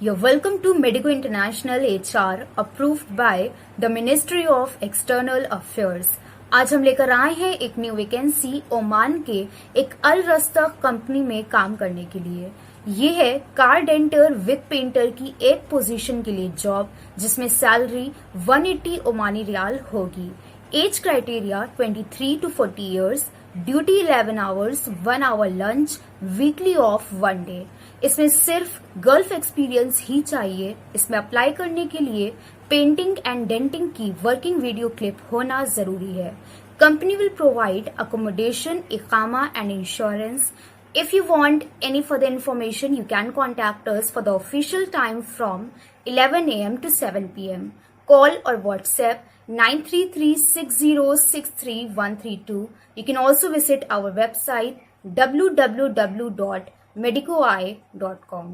You're welcome to Medico International HR approved by the Ministry of External Affairs. आज हम लेकर आए हैं एक न्यू वैकेंसी ओमान के एक अल रस्तक कंपनी में काम करने के लिए। ये है कार डेंटर विद पेंटर की एक पोजीशन के लिए जॉब, जिसमें सैलरी 180 ओमानी रियाल होगी। Age criteria 23 to 40 years, duty 11 hours, 1 hour lunch, weekly off 1 day। इसमें सिर्फ गल्फ एक्सपीरियंस ही चाहिए। इसमें अप्लाई करने के लिए पेंटिंग एंड डेंटिंग की वर्किंग वीडियो क्लिप होना जरूरी है। कंपनी विल प्रोवाइड अकोमोडेशन, इकामा and insurance. If you want any further information, you can contact us for the official time from 11 a.m. to 7 p.m. Call or WhatsApp 933-6063-132. You can also visit our website www.medicoeye.com.